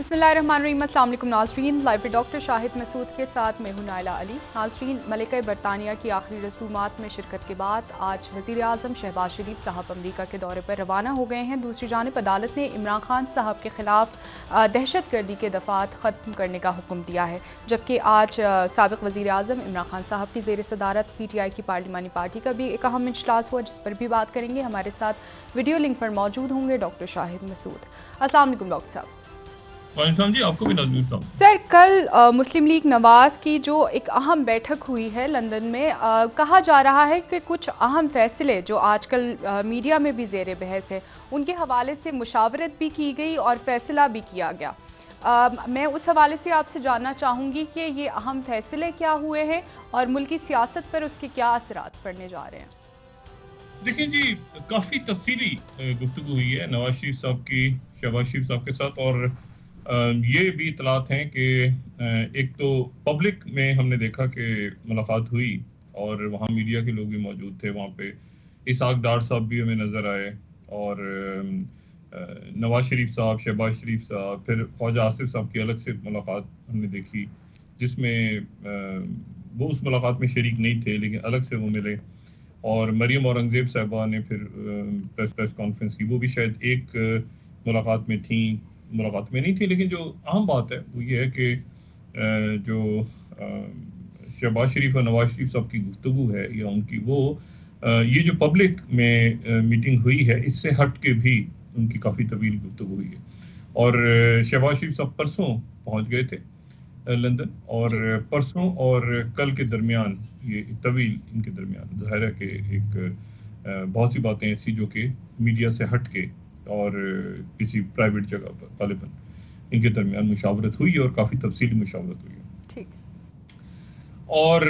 बिस्मिल्लाहिर्रहमानिर्रहीम। अस्सलाम वालेकुम नाज़रीन, लाइव पे डॉक्टर शाहिद मसूद के साथ मैं हूं नाइला अली। नाज़रीन, मलिका बरतानिया की आखिरी रसूमात में शिरकत के बाद आज वज़ीर आज़म शहबाज शरीफ साहब अमरीका के दौरे पर रवाना हो गए हैं। दूसरी जानिब अदालत ने इमरान खान साहब के खिलाफ दहशत गर्दी के दफ़ात ख़त्म करने का हुक्म दिया है, जबकि आज साबिक़ वज़ीर आज़म इमरान खान साहब की ज़ेर सदारत PTI की पार्लिमानी पार्टी का भी एक अहम इजलास हुआ, जिस पर भी बात करेंगे। हमारे साथ वीडियो लिंक पर मौजूद होंगे डॉक्टर शाहिद मसूद। अस्सलाम वालेकुम डॉक्टर साहब। जी, आपको भी नजर सर, कल मुस्लिम लीग नवाज की जो एक अहम बैठक हुई है लंदन में, कहा जा रहा है कि कुछ अहम फैसले जो आजकल मीडिया में भी ज़ेर बहस है, उनके हवाले से मुशावरत भी की गई और फैसला भी किया गया। मैं उस हवाले से आपसे जानना चाहूँगी कि ये अहम फैसले क्या हुए हैं और मुल्की सियासत पर उसके क्या असरात पड़ने जा रहे हैं। देखिए जी, काफ़ी तफसीली गुफ्तगू हुई है नवाज शरीफ साहब की शहबाज शरीफ साहब के साथ, और ये भी इतलात हैं कि एक तो पब्लिक में हमने देखा कि मुलाकात हुई और वहाँ मीडिया के लोग भी मौजूद थे। वहाँ पे इसाक डार साहब भी हमें नज़र आए, और नवाज शरीफ साहब, शहबाज शरीफ साहब, फिर ख्वाजा आसिफ साहब की अलग से मुलाकात हमने देखी, जिसमें वो उस मुलाकात में शरीक नहीं थे लेकिन अलग से वो मिले। और मरियम औरंगजेब साहबा ने फिर प्रेस कॉन्फ्रेंस की, वो भी शायद एक मुलाकात में थी, मुलाकात में नहीं थी। लेकिन जो अहम बात है वो ये है कि जो शहबाज शरीफ और नवाज शरीफ साहब की गुफ्तगू है या उनकी वो ये जो पब्लिक में मीटिंग हुई है, इससे हट के भी उनकी काफ़ी तवील गुफ्तगू हुई है। और शहबाज शरीफ साहब परसों पहुंच गए थे लंदन, और परसों और कल के दरमियान ये तवील इनके दरमियान ज़ाहिर है कि एक बहुत सी बातें ऐसी जो कि मीडिया से हट के और किसी प्राइवेट जगह पर गालिबन इनके दरमियान मुशावरत हुई और काफ़ी तफसीली मुशावरत हुई है। ठीक। और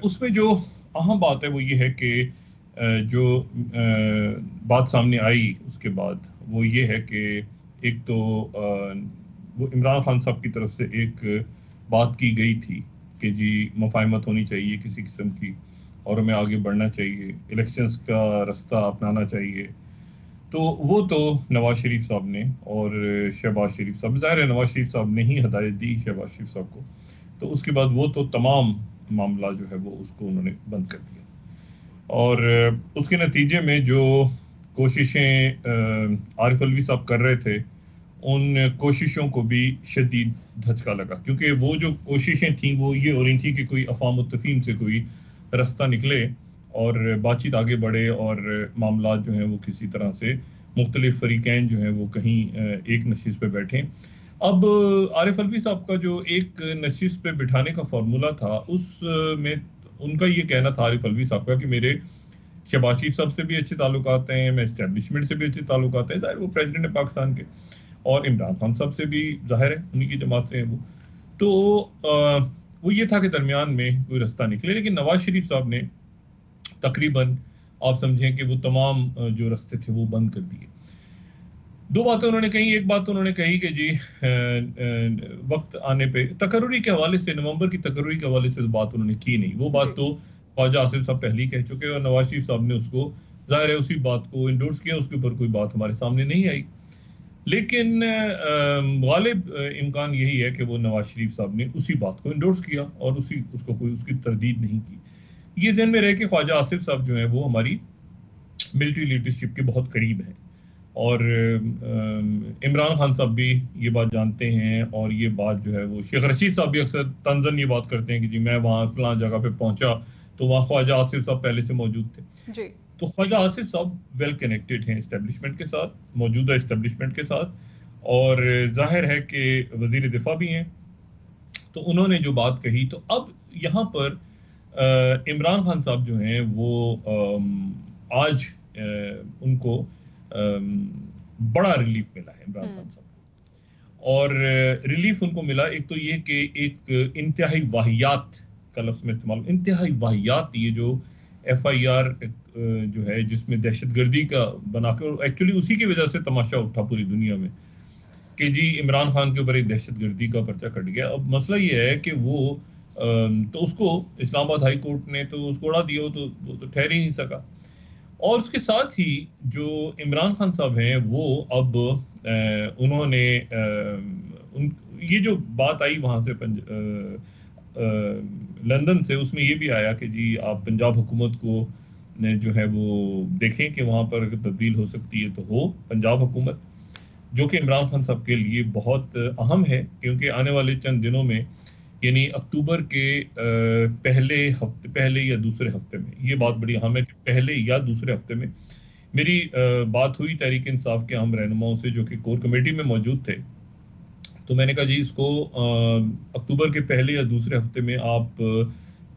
उसमें जो अहम बात है वो ये है कि जो बात सामने आई उसके बाद वो ये है कि एक तो वो इमरान खान साहब की तरफ से एक बात की गई थी कि जी मुफाहमत होनी चाहिए किसी किस्म की, और हमें आगे बढ़ना चाहिए, इलेक्शंस का रास्ता अपनाना चाहिए। तो वो तो नवाज शरीफ साहब ने और शहबाज शरीफ साहब, ज़ाहिर है नवाज शरीफ साहब ने ही हदायत दी शहबाज शरीफ साहब को, तो उसके बाद वो तो तमाम मामला जो है वो उसको उन्होंने बंद कर दिया। और उसके नतीजे में जो कोशिशें आरिफ अलवी साहब कर रहे थे, उन कोशिशों को भी शदीद धचका लगा, क्योंकि वो जो कोशिशें थीं वो ये हो रही थी कि कोई अफ़वाम व तफ़हीम से कोई रास्ता निकले और बातचीत आगे बढ़े और मामला जो हैं वो किसी तरह से मुख्तलिफ फरीकैन जो हैं वो कहीं एक नशिस्त पे बैठें। अब आरिफ अलवी साहब का जो एक नशिस्त पे बिठाने का फार्मूला था, उस में उनका ये कहना था आरिफ अलवी साहब का कि मेरे शहबाज शरीफ साहब से भी अच्छे ताल्लुकात हैं, मैं एस्टेब्लिशमेंट से भी अच्छे ताल्लुकात हैं, ज़ाहिर वो प्रेसिडेंट है पाकिस्तान के, और इमरान खान साहब से भी ज़ाहिर है उन्हीं की जमात से हैं वो। तो वो ये था कि दरमियान में कोई रास्ता निकले, लेकिन नवाज शरीफ साहब ने तकरीबन आप समझें कि वो तमाम जो रास्ते थे वो बंद कर दिए। दो बातें उन्होंने कही। एक बात उन्होंने कही कि जी वक्त आने पे तकर्रुरी के हवाले से, नवंबर की तकर्रुरी के हवाले से बात उन्होंने की नहीं। वो बात तो ख्वाजा आसिफ साहब पहले ही कह चुके हैं और नवाज शरीफ साहब ने उसको ज़ाहिर है उसी बात को इंडोर्स किया, उसके ऊपर कोई बात हमारे सामने नहीं आई। लेकिन गालिब इम्कान यही है कि वो नवाज शरीफ साहब ने उसी बात को इंडोर्स किया और उसको कोई उसकी तरदीद नहीं की। ये ज़हन में रहे कि ख्वाजा आसिफ साहब जो हैं वो हमारी मिलिट्री लीडरशिप के बहुत करीब हैं, और इमरान खान साहब भी ये बात जानते हैं, और ये बात जो है वो शेख रशीद साहब भी अक्सर तंजन ये बात करते हैं कि जी मैं वहाँ फलां जगह पे पहुंचा तो वहाँ ख्वाजा आसिफ साहब पहले से मौजूद थे जी। तो ख्वाजा आसिफ साहब वेल कनेक्टेड हैं इस्टेब्लिशमेंट के साथ, मौजूदा इस्टेब्लिशमेंट के साथ, और जाहिर है कि वजीर दिफा भी हैं। तो उन्होंने जो बात कही, तो अब यहाँ पर इमरान खान साहब जो हैं वो आज उनको बड़ा रिलीफ मिला है इमरान खान साहब को। और रिलीफ उनको मिला एक तो ये कि एक इंतहाई वाहियात का लफ्ज़ में इस्तेमाल, इंतहाई वाहियात ये जो FIR जो है जिसमें दहशतगर्दी का बनाकर, एक्चुअली उसी की वजह से तमाशा उठा पूरी दुनिया में कि जी इमरान खान के ऊपर एक दहशतगर्दी का पर्चा कट गया। अब मसला ये है कि वो तो उसको इस्लामाबाद हाई कोर्ट ने तो उसको उड़ा दिया, वो तो ठहर ही नहीं सका। और उसके साथ ही जो इमरान खान साहब हैं वो अब उन्होंने ये जो बात आई वहां से लंदन से, उसमें ये भी आया कि जी आप पंजाब हुकूमत को ने जो है वो देखें कि वहां पर तब्दील हो सकती है तो हो पंजाब हुकूमत, जो कि इमरान खान साहब के लिए बहुत अहम है, क्योंकि आने वाले चंद दिनों में यानी अक्टूबर के पहले या दूसरे हफ्ते में, ये बात बड़ी अहम है कि पहले या दूसरे हफ्ते में मेरी बात हुई तहरीक इंसाफ के अहम रहनुमाओं से जो कि कोर कमेटी में मौजूद थे। तो मैंने कहा जी इसको अक्टूबर के पहले या दूसरे हफ्ते में आप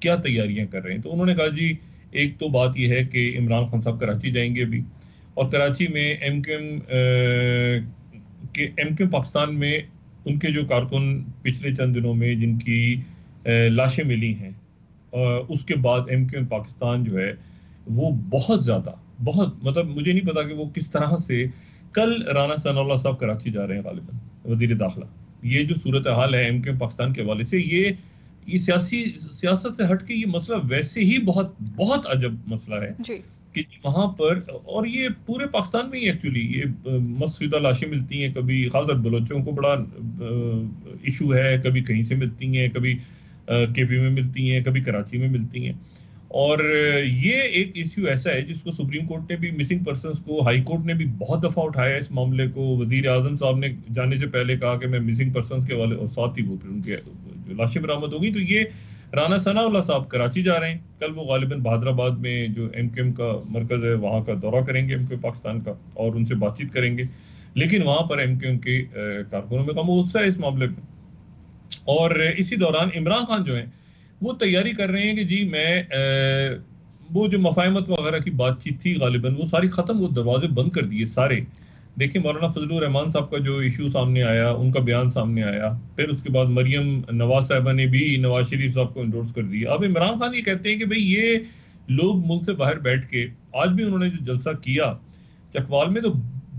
क्या तैयारियां कर रहे हैं। तो उन्होंने कहा जी एक तो बात यह है कि इमरान खान साहब कराची जाएंगे अभी, और कराची में एमक्यूएम पाकिस्तान में उनके जो कारकुन पिछले चंद दिनों में जिनकी लाशें मिली हैं, उसके बाद एमक्यूएम पाकिस्तान जो है वो बहुत मतलब मुझे नहीं पता कि वो किस तरह से, कल राना सनाउल्लाह साहब कराची जा रहे हैं गालिबन वजीर दाखिला। ये जो सूरत हाल है एमक्यूएम पाकिस्तान के हवाले से, ये सियासत से हट के ये मसला वैसे ही बहुत अजब मसला है कि वहां पर, और ये पूरे पाकिस्तान में ही एक्चुअली ये मस्जिदा लाशें मिलती हैं, कभी खासकर बलोचों को बड़ा इशू है, कभी कहीं से मिलती हैं, कभी केपी में मिलती हैं, कभी कराची में मिलती हैं। और ये एक इश्यू ऐसा है जिसको सुप्रीम कोर्ट ने भी, मिसिंग पर्सन्स को हाई कोर्ट ने भी बहुत दफा उठाया इस मामले को। वजीर आजम साहब ने जाने से पहले कहा कि मैं मिसिंग पर्सन्स के वाले, और साथ ही वो फिर उनके जो लाशें बरामद होगी। तो ये राना सनाउल्लाह साहब कराची जा रहे हैं, कल वो गालिबन बहादराबाद में जो एमक्यूएम का मरकज है वहां का दौरा करेंगे, एमक्यूएम पाकिस्तान का, और उनसे बातचीत करेंगे। लेकिन वहां पर एमक्यूएम के कारकुनों में कम गुस्सा है इस मामले में। और इसी दौरान इमरान खान जो है वो तैयारी कर रहे हैं कि जी मैं वो जो मफाहमत वगैरह की बातचीत थी गालिबन वो सारी खत्म, वो दरवाजे बंद कर दिए सारे। देखिए मौलाना फजलुर रहमान साहब का जो इशू सामने आया, उनका बयान सामने आया, फिर उसके बाद मरियम नवाज साहिबा ने भी नवाज शरीफ साहब को इंडोर्स कर दिया। अब इमरान खान ये कहते हैं कि भाई ये लोग मुल्क से बाहर बैठ के, आज भी उन्होंने जो जलसा किया चकवाल में तो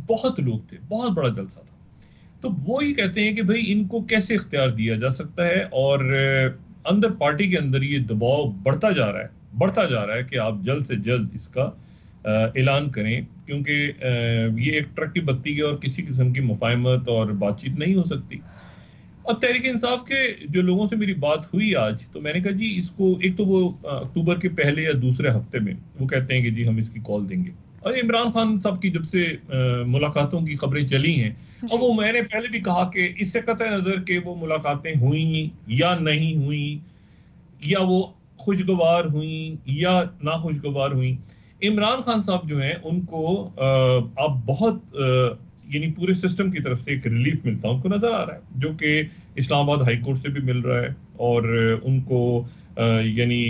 बहुत लोग थे, बहुत बड़ा जलसा था, तो वो ये कहते हैं कि भाई इनको कैसे इख्तियार दिया जा सकता है। और अंदर पार्टी के अंदर ये दबाव बढ़ता जा रहा है कि आप जल्द से जल्द इसका ऐलान करें, क्योंकि ये एक ट्रक की बत्ती है और किसी किस्म की मुफाहमत और बातचीत नहीं हो सकती। और तहरीक इंसाफ के जो लोगों से मेरी बात हुई आज, तो मैंने कहा जी इसको, एक तो वो अक्टूबर के पहले या दूसरे हफ्ते में वो कहते हैं कि जी हम इसकी कॉल देंगे। और इमरान खान साहब की जब से मुलाकातों की खबरें चली हैं, और वो मैंने पहले भी कहा कि इससे कतई नजर के वो मुलाकातें हुई या नहीं हुई, या वो खुशगवार हुई या ना खुशगवार हुई, इमरान खान साहब जो हैं उनको अब बहुत यानी पूरे सिस्टम की तरफ से एक रिलीफ मिलता उनको नजर आ रहा है, जो कि इस्लामाबाद हाई कोर्ट से भी मिल रहा है। और उनको यानी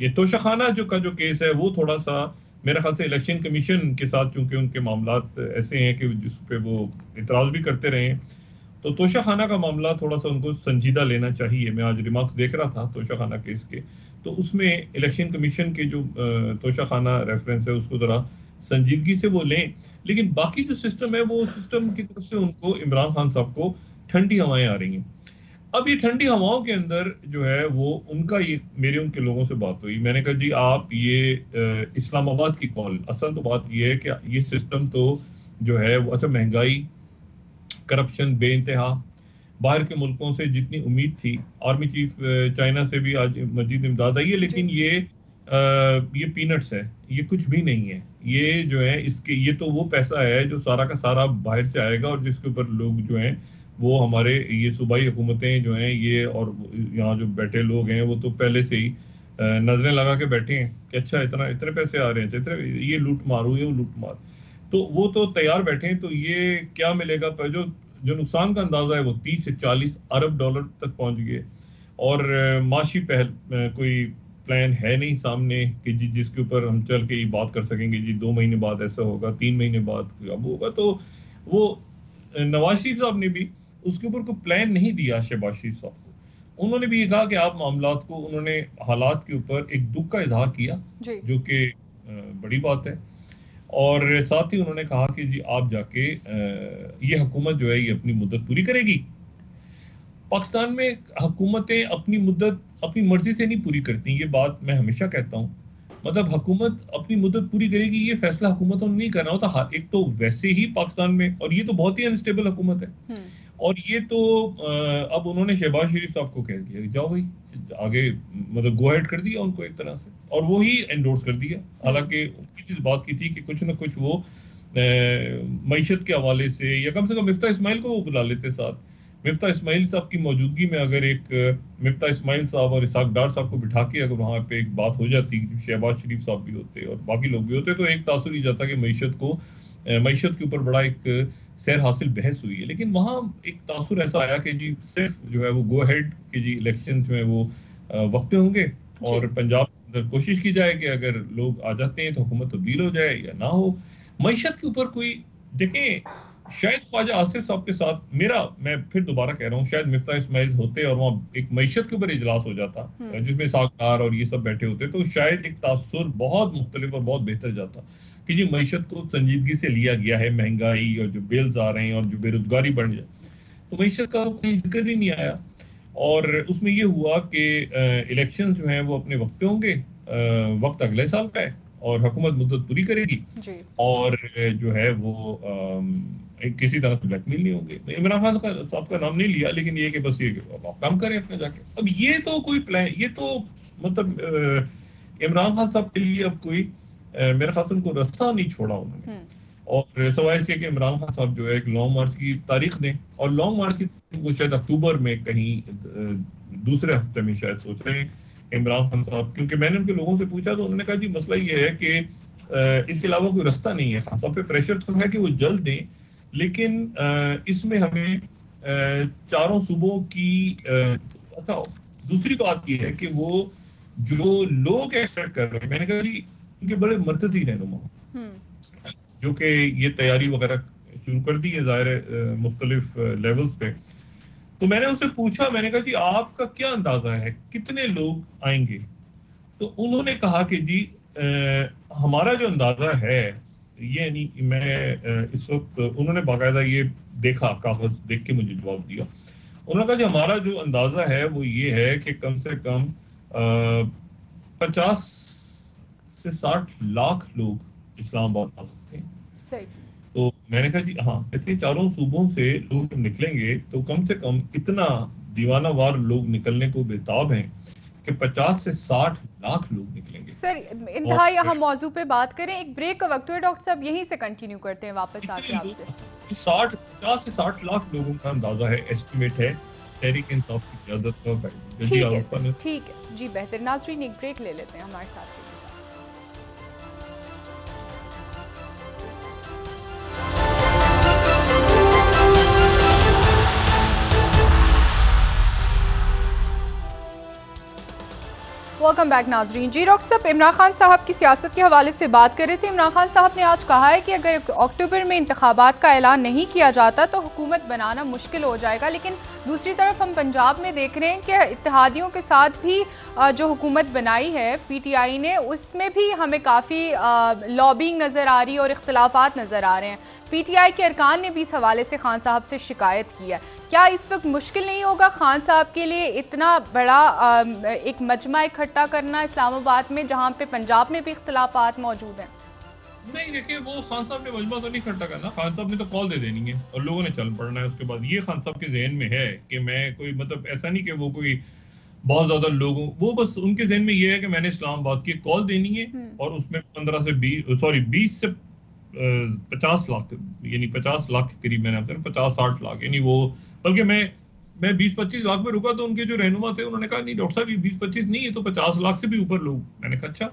ये तोशाखाना जो केस है वो थोड़ा सा मेरे ख्याल से इलेक्शन कमीशन के साथ, चूंकि उनके मामलात ऐसे हैं कि जिस पे वो इतराज भी करते रहे हैं, तो तोशाखाना का मामला थोड़ा सा उनको संजीदा लेना चाहिए। मैं आज रिमार्क्स देख रहा था तोशाखाना केस के, तो उसमें इलेक्शन कमीशन के जो तोशाखाना रेफरेंस है उसको जरा संजीदगी से वो लें। लेकिन बाकी जो सिस्टम है वो सिस्टम की तरफ से उनको, इमरान खान साहब को ठंडी हवाएं आ रही हैं। अब ये ठंडी हवाओं के अंदर जो है वो उनका, ये मेरी उनके लोगों से बात हुई, मैंने कहा जी आप ये इस्लामाबाद की कॉल, असल तो बात ये है कि ये सिस्टम तो जो है वो, अच्छा महंगाई, करप्शन बेइंतहा, बाहर के मुल्कों से जितनी उम्मीद थी, आर्मी चीफ चाइना से भी आज मजीद इमदाद आई है, लेकिन ये पीनट्स है, ये कुछ भी नहीं है। ये जो है इसके, ये तो वो पैसा है जो सारा का सारा बाहर से आएगा, और जिसके ऊपर लोग जो हैं वो हमारे ये सूबाई हुकूमतें जो हैं ये, और यहाँ जो बैठे लोग हैं वो तो पहले से ही नजरें लगा के बैठे हैं कि अच्छा इतने पैसे आ रहे हैं, इतने ये लूट मार हुई है, वो लूट मार, तो वो तो तैयार बैठे हैं। तो ये क्या मिलेगा पर जो नुकसान का अंदाजा है वो 30 से 40 अरब डॉलर तक पहुंच गए। और माशी कोई प्लान है नहीं सामने कि जिसके ऊपर हम चल के ये बात कर सकेंगे जी 2 महीने बाद ऐसा होगा, 3 महीने बाद अब होगा। तो वो नवाज शरीफ साहब ने भी उसके ऊपर कोई प्लान नहीं दिया शहबाज शरीफ साहब को। उन्होंने भी ये कहा कि आप मामलात को, उन्होंने हालात के ऊपर एक दुख का इजहार किया जो कि बड़ी बात है। और साथ ही उन्होंने कहा कि जी आप जाके ये हुकूमत जो है ये अपनी मुद्दत पूरी करेगी। पाकिस्तान में हुकूमतें अपनी मुद्दत अपनी मर्जी से नहीं पूरी करती, ये बात मैं हमेशा कहता हूँ। मतलब हुकूमत अपनी मुद्दत पूरी करेगी ये फैसला हुकूमतों ने नहीं करना होता। एक तो वैसे ही पाकिस्तान में, और ये तो बहुत ही अनस्टेबल हुकूमत है, और ये तो अब उन्होंने शहबाज शरीफ साहब को कह दिया कि जाओ भाई आगे, मतलब गो अहेड कर दिया उनको एक तरह से, और वो ही एंडोर्स कर दिया। हालांकि उनकी इस बात की थी कि कुछ ना कुछ वो मईशत के हवाले से, या कम से कम मिफ्ता इस्माइल को वो बुला लेते साथ। मिफ्ता इस्माइल साहब की मौजूदगी में अगर एक मिफ्ता इस्माइल साहब और इसाक डार साहब को बिठा के अगर वहां पे एक बात हो जाती, शहबाज शरीफ साहब भी होते और बाकी लोग भी होते, तो एक तासुर ही जाता कि मईशत के ऊपर बड़ा एक सैर हासिल बहस हुई है। लेकिन वहां एक तासुर ऐसा आया कि जी सिर्फ जो है वो गो हेड कि जी इलेक्शन जो है वो वक्त पे होंगे, और पंजाब में कोशिश की जाए कि अगर लोग आ जाते हैं तो हुकूमत तब्दील हो जाए या ना हो। मईशत के ऊपर कोई देखें, शायद ख्वाजा आसिफ साहब के साथ मैं फिर दोबारा कह रहा हूँ, शायद मिफ्ता इस्माइल होते और वहाँ एक मईशत के ऊपर इजलास हो जाता जिसमें सागदार और ये सब बैठे होते, तो शायद एक तासुर बहुत मुख्तलिफ और बहुत बेहतर जाता कि जी मईशत को संजीदगी से लिया गया है, महंगाई और जो बिल्स आ रहे हैं और जो बेरोजगारी बढ़ जाए, तो मईशत का कहीं जिक्र ही नहीं आया। और उसमें ये हुआ कि इलेक्शन जो हैं वो अपने वक्त पे होंगे, वक्त अगले साल का है और हुकूमत मुद्दत पूरी करेगी और जो है वो किसी तरह से ब्लैकमेल नहीं होंगे। इमरान खान साहब का नाम नहीं लिया, लेकिन ये कि बस ये आप काम करें अपने जाके। अब ये तो कोई प्लान, ये तो मतलब इमरान खान साहब के लिए अब कोई मेरे ख्याल से उनको रास्ता नहीं छोड़ा उन्होंने। और सवाल इसके कि इमरान खान साहब जो है एक लॉन्ग मार्च की तारीख दें, और लॉन्ग मार्च की वो शायद अक्टूबर में कहीं दूसरे हफ्ते में शायद सोच रहे हैं इमरान खान साहब, क्योंकि मैंने उनके लोगों से पूछा तो उन्होंने कहा जी मसला ये है कि इसके अलावा कोई रास्ता नहीं है। खान साहब पे प्रेशर तो है कि वो जल्द दें, लेकिन इसमें हमें चारों सूबों की अच्छा, दूसरी बात ये है कि वो जो लोग एक्सपेक्ट कर रहे हैं, मैंने कहा जी उनके बड़े मर्कजी रहनुमा जो कि ये तैयारी वगैरह शुरू कर दी है ज़ाहिर मुख्तलिफ लेवल्स पे, तो मैंने उनसे पूछा, मैंने कहा जी आपका क्या अंदाजा है कितने लोग आएंगे? तो उन्होंने कहा कि जी हमारा जो अंदाजा है, ये नहीं मैं इस वक्त, उन्होंने बाकायदा ये देखा, कागज देख के मुझे जवाब दिया। उन्होंने कहा जी हमारा जो अंदाजा है वो ये है कि कम से कम 50 से 60 लाख लोग इस्लामाबाद आ सकते हैं। सही। तो मैंने कहा जी हाँ, इतने चारों सूबों से लोग निकलेंगे तो कम से कम इतना दीवानावार लोग निकलने को बेताब हैं कि 50 से 60 लाख लोग निकलेंगे। सर इंतहा यहाँ मौजू पे बात करें, एक ब्रेक का वक्त है डॉक्टर साहब, यहीं से कंटिन्यू करते हैं वापस आके आपसे। 50 से 60 लाख लोगों का अंदाजा है, एस्टिमेट है तहरीक इंसाफ की क़यादत का। ठीक है जी, बेहतर। नाज़रीन एक ब्रेक ले लेते हैं, हमारे साथ। वेलकम बैक नाजरीन। जी डॉक्टर साहब, इमरान खान साहब की सियासत के हवाले से बात कर रहे थे। इमरान खान साहब ने आज कहा है कि अगर अक्टूबर में इंतखाबात का ऐलान नहीं किया जाता तो हुकूमत बनाना मुश्किल हो जाएगा। लेकिन दूसरी तरफ हम पंजाब में देख रहे हैं कि इत्तेहादियों के साथ भी जो हुकूमत बनाई है पीटीआई ने, उसमें भी हमें काफ़ी लॉबिंग नज़र आ रही है और इख्तलाफात नज़र आ रहे हैं। पीटीआई के अरकान ने भी इस हवाले से खान साहब से शिकायत की है। क्या इस वक्त मुश्किल नहीं होगा खान साहब के लिए इतना बड़ा एक मजमा इकट्ठा करना इस्लामाबाद में, जहां पे पंजाब में भी इख्तलाफात मौजूद हैं? नहीं देखिए, वो खान साहब ने मजमा तो नहीं इकट्ठा करना, खान साहब ने तो कॉल दे देनी है और लोगों ने चल पड़ना है उसके बाद। ये खान साहब के जहन में है कि मैं कोई, मतलब ऐसा नहीं कि वो कोई बहुत ज्यादा लोगों, वो बस उनके जहन में ये है कि मैंने इस्लामाबाद की कॉल देनी है और उसमें 20 से 50 लाख, यानी 50 लाख के करीब, मैंने 50-60 लाख, यानी वो, बल्कि मैं 20-25 लाख में रुका तो उनके जो रहनुमा थे उन्होंने कहा नहीं डॉक्टर साहब ये 20-25 नहीं है तो 50 लाख से भी ऊपर लोग। मैंने कहा अच्छा,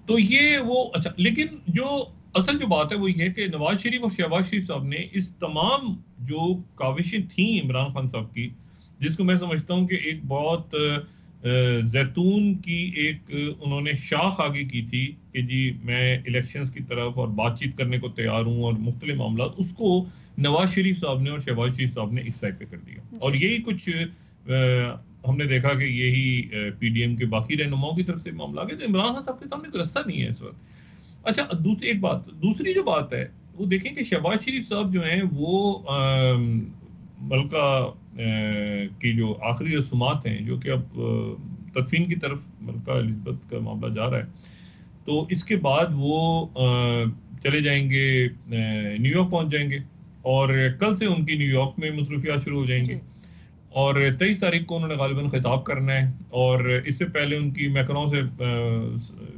तो ये वो अच्छा। लेकिन जो असल जो बात है वो ये है कि नवाज शरीफ और शहबाज शरीफ साहब ने इस तमाम जो काविशें थी इमरान खान साहब की, जिसको मैं समझता हूं कि एक बहुत जैतून की एक उन्होंने शाख आगे की थी कि जी मैं इलेक्शंस की तरफ और बातचीत करने को तैयार हूं और मुख्तलिफ मामला, उसको नवाज शरीफ साहब ने और शहबाज शरीफ साहब ने एक साइड पे कर दिया। और यही कुछ हमने देखा कि यही पीडीएम के बाकी रहनुमाओं की तरफ से मामला आ गया। तो इमरान खान साहब के सामने कोई रास्ता नहीं है इस वक्त। अच्छा, दूसरी जो बात है वो देखें कि शहबाज शरीफ साहब जो हैं वो मलका की जो आखिरी रसूमात हैं, जो कि अब तदफीन की तरफ मलका एलिजबेथ का मामला जा रहा है, तो इसके बाद वो चले जाएंगे न्यूयॉर्क पहुंच जाएंगे और कल से उनकी न्यूयॉर्क में मसरूफियात शुरू हो जाएंगी। और 23 तारीख को उन्होंने गालिबन खिताब करना है, और इससे पहले उनकी मैक्रों से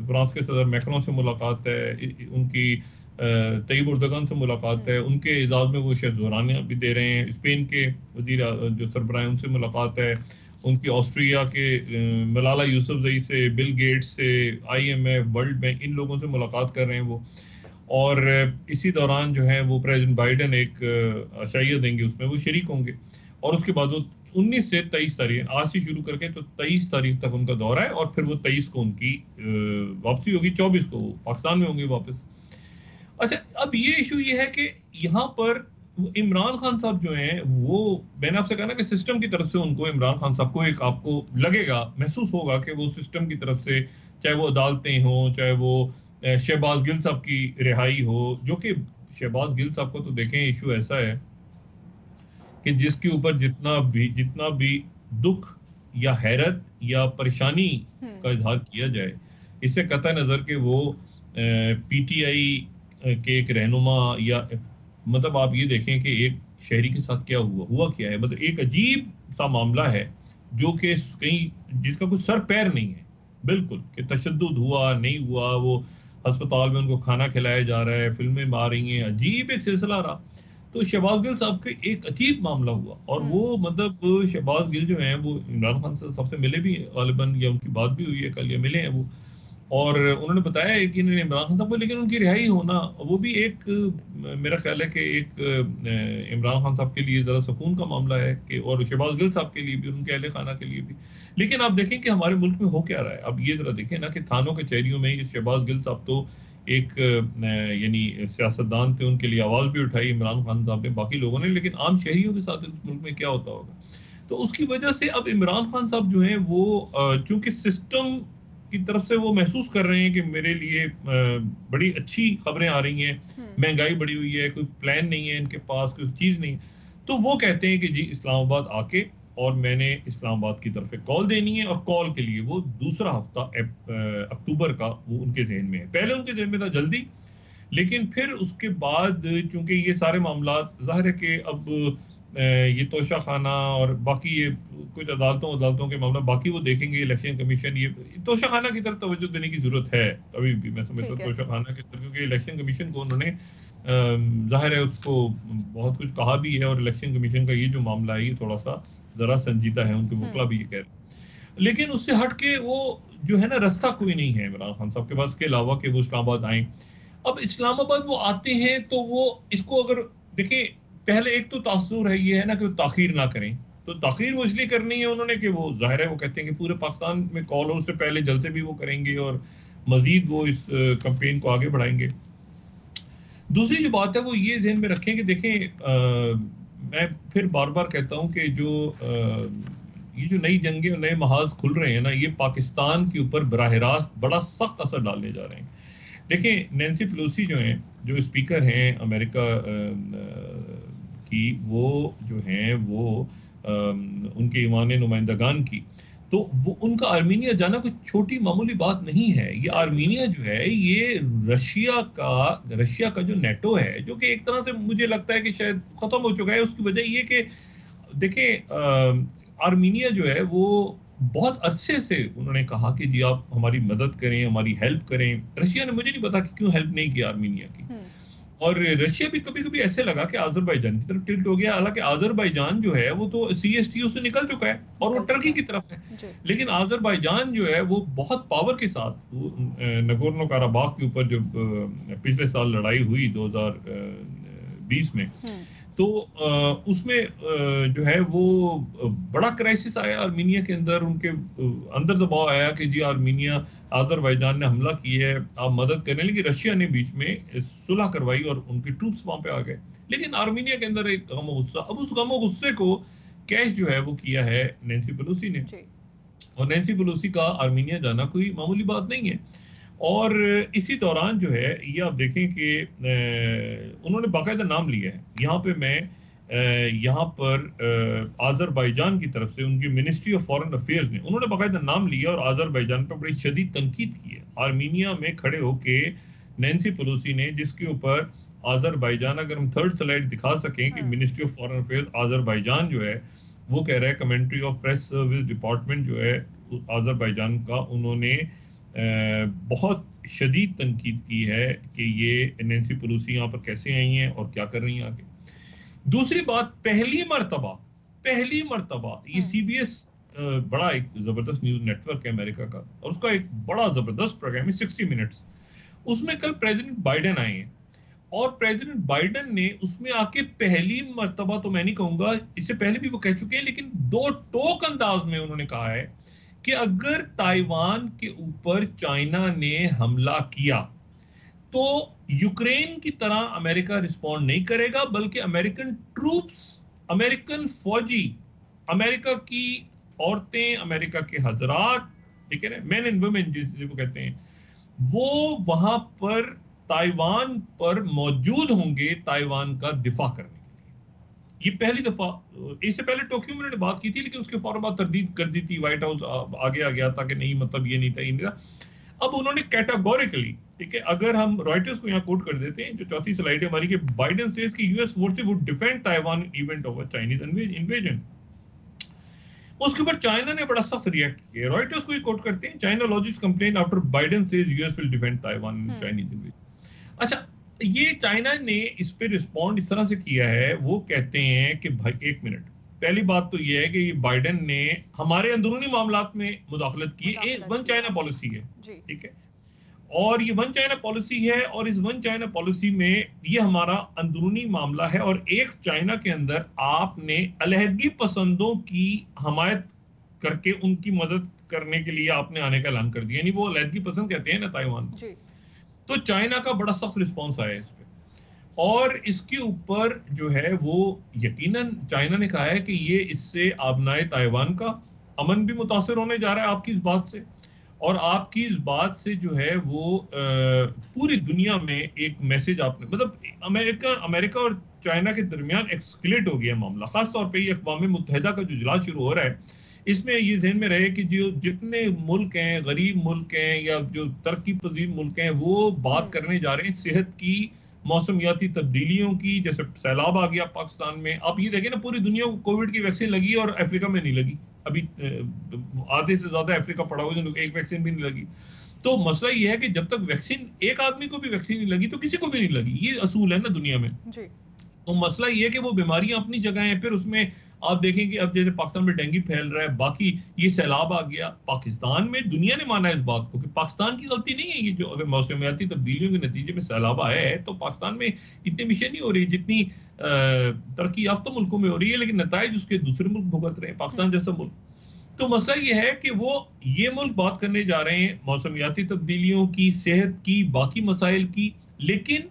फ्रांस के सदर मैक्रों से मुलाकात है, उनकी तैयब उर्दगन से मुलाकात है, उनके एजाज में वो शायद जोरानिया भी दे रहे हैं, स्पेन के वजीर जो सरबराह उनसे मुलाकात है, उनकी ऑस्ट्रिया के मलाला यूसुफजई से, बिल गेट्स से, IMF, वर्ल्ड बैंक, इन लोगों से मुलाकात कर रहे हैं वो। और इसी दौरान जो है वो प्रेसिडेंट बाइडेन एक अशाइया देंगे, उसमें वो शरीक होंगे। और उसके बाद वो 19 से 23 तारीख, आज से शुरू करके तो 23 तारीख तक उनका दौरा है, और फिर वो 23 को उनकी वापसी होगी, 24 को वो पाकिस्तान में होंगे वापस। अच्छा, अब ये इशू ये है कि यहाँ पर इमरान खान साहब जो हैं वो, मैंने आपसे कहा ना कि सिस्टम की तरफ से उनको, इमरान खान साहब को एक, आपको लगेगा, महसूस होगा कि वो सिस्टम की तरफ से, चाहे वो अदालतें हों, चाहे वो शहबाज गिल साहब की रिहाई हो, जो कि शहबाज गिल साहब को तो देखें इशू ऐसा है कि जिसके ऊपर जितना भी दुख या हैरत या परेशानी का इजहार किया जाए, इससे कतई नजर कि वो PTI के एक रहनुमा, या मतलब आप ये देखें कि एक शहरी के साथ क्या हुआ क्या है, मतलब एक अजीब सा मामला है जो कि कहीं जिसका कोई सर पैर नहीं है बिल्कुल, कि तशद्दुद हुआ नहीं हुआ, वो अस्पताल में उनको खाना खिलाया जा रहा है, फिल्में आ रही हैं, अजीब एक सिलसिला रहा। तो शहबाज गिल साहब के एक अजीब मामला हुआ, और वो मतलब शहबाज गिल जो हैं वो इमरान खान सबसे मिले भी गालिबन, या उनकी बात भी हुई है कल, या मिले हैं वो, और उन्होंने बताया है कि इन्होंने इमरान खान साहब को, लेकिन उनकी रिहाई होना वो भी एक, मेरा ख्याल है कि एक इमरान खान साहब के लिए ज़रा सुकून का मामला है, कि और शहबाज गिल साहब के लिए भी, उनके अहले खाना के लिए भी। लेकिन आप देखें कि हमारे मुल्क में हो क्या रहा है, अब ये ज़रा देखें ना कि थानों के चेहरियों में शहबाज गिल साहब तो एक यानी सियासतदान थे, उनके लिए आवाज़ भी उठाई इमरान खान साहब ने, बाकी लोगों ने, लेकिन आम शहरियों के साथ इस मुल्क में क्या होता होगा। तो उसकी वजह से अब इमरान खान साहब जो हैं वो चूंकि सिस्टम की तरफ से वो महसूस कर रहे हैं कि मेरे लिए बड़ी अच्छी खबरें आ रही हैं, महंगाई बढ़ी हुई है, कोई प्लान नहीं है इनके पास, कोई चीज़ नहीं, तो वो कहते हैं कि जी इस्लामाबाद आके, और मैंने इस्लामाबाद की तरफ कॉल देनी है, और कॉल के लिए वो दूसरा हफ्ता अक्टूबर का वो उनके जहन में है। पहले उनके जहन में था जल्दी, लेकिन फिर उसके बाद चूंकि ये सारे मामला जाहिर है कि अब ये तोशा खाना और बाकी ये कुछ अदालतों के मामला बाकी वो देखेंगे, इलेक्शन कमीशन, ये तोशा खाना की तरफ तवज्जो देने की जरूरत है अभी भी, मैं समझता हूँ तोशा खाना की तरफ, क्योंकि इलेक्शन कमीशन को उन्होंने जाहिर है उसको बहुत कुछ कहा भी है, और इलेक्शन कमीशन का ये जो मामला है ये थोड़ा सा जरा संजीदा है, उनके वकला भी ये कह रहे हैं। लेकिन उससे हट के वो जो है ना, रास्ता कोई नहीं है इमरान खान साहब के पास के अलावा कि वो इस्लामाबाद आए। अब इस्लामाबाद वो आते हैं तो वो इसको अगर देखें, पहले एक तो तासुर है ये है ना कि वो ताखीर ना करें, तो ताखीर वो इसलिए करनी है उन्होंने कि वो जाहिर है वो कहते हैं कि पूरे पाकिस्तान में कॉल हो, उससे पहले जलसे भी वो करेंगे और मजीद वो इस कैंपेन को आगे बढ़ाएंगे। दूसरी जो बात है वो ये ध्यान में रखें कि देखें, मैं फिर बार बार कहता हूं कि जो ये जो नई जंगें और नए महाज खुल रहे हैं ना, ये पाकिस्तान के ऊपर बराह रास्त बड़ा सख्त असर डालने जा रहे हैं। देखें, नैन्सी पेलोसी जो हैं, जो स्पीकर हैं अमेरिका की, वो जो हैं वो उनके ईमान नुमाइंदगान की, तो वो उनका आर्मीनिया जाना कोई छोटी मामूली बात नहीं है। ये आर्मीनिया जो है ये रशिया का जो नेटो है, जो कि एक तरह से मुझे लगता है कि शायद खत्म हो चुका है। उसकी वजह ये कि देखें, आर्मीनिया जो है वो बहुत अच्छे से उन्होंने कहा कि जी आप हमारी मदद करें, हमारी हेल्प करें। रशिया ने, मुझे नहीं पता कि क्यों हेल्प नहीं की आर्मीनिया की, और रशिया भी कभी कभी ऐसे लगा कि आज़रबाईजान की तरफ टिल्ट हो गया। हालांकि आज़रबाईजान जो है वो तो CSTO से निकल चुका है और वो टर्की की तरफ है, लेकिन आज़रबाईजान जो है वो बहुत पावर के साथ नगोर्नो काराबाख के ऊपर जो पिछले साल लड़ाई हुई 2020 में, तो उसमें जो है वो बड़ा क्राइसिस आया आर्मीनिया के अंदर, उनके अंदर दबाव आया कि जी आर्मीनिया, आज़रबाईजान ने हमला किया है, आप मदद करें। लेकिन रशिया ने बीच में सुलह करवाई और उनके ट्रूप्स वहां पे आ गए। लेकिन आर्मीनिया के अंदर एक गम गुस्सा, अब उस गम गुस्से को कैश जो है वो किया है नैन्सी पेलोसी ने, और नैन्सी पेलोसी का आर्मीनिया जाना कोई मामूली बात नहीं है। और इसी दौरान जो है ये आप देखें कि उन्होंने बाकायदा नाम लिया है। यहाँ पे मैं यहाँ पर आज़रबाईजान की तरफ से उनकी मिनिस्ट्री ऑफ फॉरेन अफेयर्स ने उन्होंने बाकायदा नाम लिया और आज़रबाईजान पर बड़ी शदीद तनकीद की है आर्मीनिया में खड़े होके नैन्सी पेलोसी ने, जिसके ऊपर आज़रबाईजान, अगर हम थर्ड स्लाइड दिखा सकें कि ministry of foreign affairs Azerbaijan जो है वो कह रहा है, commentary of press service department जो है आज़रबाईजान का, उन्होंने बहुत शदीद तनकीद की है कि ये नैंसी पेलोसी यहाँ पर कैसे आई हैं और क्या कर रही हैं आगे। दूसरी बात, पहली मर्तबा ये CBS बड़ा एक जबरदस्त न्यूज नेटवर्क है अमेरिका का, और उसका एक बड़ा जबरदस्त प्रोग्राम है 60 मिनट्स। उसमें कल प्रेसिडेंट बाइडेन आए हैं और प्रेसिडेंट बाइडेन ने उसमें आके पहली मर्तबा, तो मैं नहीं कहूंगा, इससे पहले भी वो कह चुके हैं, लेकिन दो टोक अंदाज में उन्होंने कहा है कि अगर ताइवान के ऊपर चाइना ने हमला किया तो यूक्रेन की तरह अमेरिका रिस्पॉन्ड नहीं करेगा, बल्कि अमेरिकन ट्रूप्स, अमेरिकन फौजी, अमेरिका की औरतें, अमेरिका के हजरात, ठीक है ना, मैन एंड वुमेन जिसको कहते हैं, वो वहां पर ताइवान पर मौजूद होंगे ताइवान का दिफा करने के लिए। ये पहली दफा, इससे पहले टोक्यो में उन्होंने बात की थी, लेकिन उसके फौरन बाद तरदीद कर दी थी, व्हाइट हाउस आगे आ गया था कि नहीं, मतलब ये नहीं था, ये नहीं था। अब उन्होंने कैटेगोरिकली, ठीक है, अगर हम रॉयटर्स को यहाँ कोट कर देते हैं, जो चौथी स्लाइड है हमारी, कि बाइडेन सेज कि US forces would defend Taiwan event over Chinese invasion. उसके ऊपर चाइना ने बड़ा सख्त रिएक्ट किया। रॉयटर्स को ही कोट करते हैं, China logics complain after Biden says US will defend Taiwan in Chinese invasion. अच्छा, ये चाइना ने इस पे रिस्पॉन्ड इस तरह से किया है, वो कहते हैं कि भाई एक मिनट, पहली बात तो ये है कि ये बाइडेन ने हमारे अंदरूनी मामलात में मुदाखलत की, एक वन चाइना पॉलिसी है, ठीक है, और ये वन चाइना पॉलिसी है, और इस वन चाइना पॉलिसी में ये हमारा अंदरूनी मामला है, और एक चाइना के अंदर आपने अलहदगी पसंदों की हमायत करके उनकी मदद करने के लिए आपने आने का ऐलान कर दिया, यानी वो अलहदगी पसंद कहते हैं ना ताइवान। तो चाइना का बड़ा सख्त रिस्पॉन्स आया इस पे, और इसके ऊपर जो है वो यकीनन चाइना ने कहा है कि ये इससे आबनाए ताइवान का अमन भी मुतासर होने जा रहा है आपकी इस बात से, और आपकी इस बात से जो है वो पूरी दुनिया में एक मैसेज आपने, मतलब अमेरिका और चाइना के दरमियान एक्सक्लेट हो गया मामला। खासतौर पर ये अक़वाम मुत्तहिदा का जो इजलास शुरू हो रहा है, इसमें ये ध्यान में रहे कि जो जितने मुल्क हैं, गरीब मुल्क हैं या जो तरक्की पजीर मुल्क हैं, वो बात करने जा रहे हैं सेहत की, मौसमियाती तब्दीलियों की, जैसे सैलाब आ गया पाकिस्तान में। आप ये देखें ना, पूरी दुनिया को कोविड की वैक्सीन लगी और अफ्रीका में नहीं लगी, अभी आधे से ज्यादा अफ्रीका पड़ा हुआ है, एक वैक्सीन भी नहीं लगी। तो मसला ये है कि जब तक वैक्सीन, एक आदमी को भी वैक्सीन नहीं लगी तो किसी को भी नहीं लगी, ये असूल है ना दुनिया में। तो मसला ये है कि वो बीमारियां अपनी जगह हैं, फिर उसमें आप देखें कि अब जैसे पाकिस्तान में डेंगू फैल रहा है, बाकी ये सैलाब आ गया पाकिस्तान में, दुनिया ने माना इस बात को कि पाकिस्तान की गलती नहीं है ये, जो अगर मौसमियाती तब्दीलियों के नतीजे में सैलाब आया है, तो पाकिस्तान में इतनी मिशन नहीं हो रही जितनी तरक्की याफ्ता मुल्कों में हो रही है, लेकिन नताइज उसके दूसरे मुल्क भुगत रहे हैं, पाकिस्तान जैसा मुल्क। तो मसला ये है कि वो ये मुल्क बात करने जा रहे हैं मौसमियाती तब्दीलियों की, सेहत की, बाकी मसाइल की, लेकिन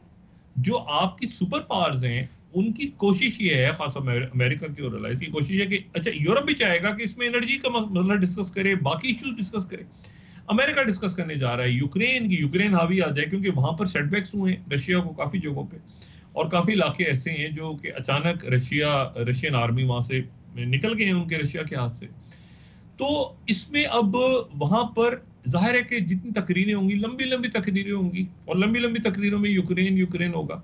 जो आपकी सुपर पावर्स हैं उनकी कोशिश ये है, खास अमेरिका की और अलायंस की कोशिश है कि अच्छा, यूरोप भी चाहेगा कि इसमें एनर्जी का मसला डिस्कस करे, बाकी इश्यूज डिस्कस करे। अमेरिका डिस्कस करने जा रहा है यूक्रेन हावी आ जाए, क्योंकि वहां पर सेटबैक्स हुए हैं रशिया को काफी जगहों पे, और काफी इलाके ऐसे हैं जो कि अचानक रशियन आर्मी वहां से निकल गए हैं उनके रशिया के हाथ से। तो इसमें अब वहां पर जाहिर है कि जितनी तकरीरें होंगी, लंबी लंबी तकरीरें होंगी, और लंबी लंबी तकरीरों में यूक्रेन होगा,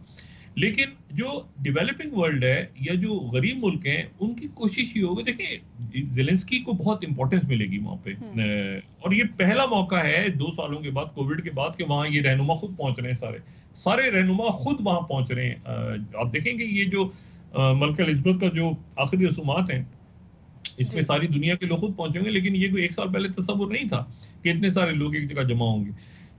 लेकिन जो डेवलपिंग वर्ल्ड है या जो गरीब मुल्क हैं उनकी कोशिश ये होगी, देखिए ज़ेलेंस्की को बहुत इंपॉर्टेंस मिलेगी वहां पे, और ये पहला मौका है 2 सालों के बाद, कोविड के बाद, कि वहां ये रहनुमा खुद पहुंच रहे हैं, सारे रहनुमा खुद वहां पहुंच रहे हैं। आप देखेंगे ये जो मलका एलिज़ाबेथ का जो आखिरी रसूमात हैं, इसमें सारी दुनिया के लोग खुद पहुंचेंगे, लेकिन ये कोई 1 साल पहले तस्वुर नहीं था कि इतने सारे लोग एक जगह जमा होंगे,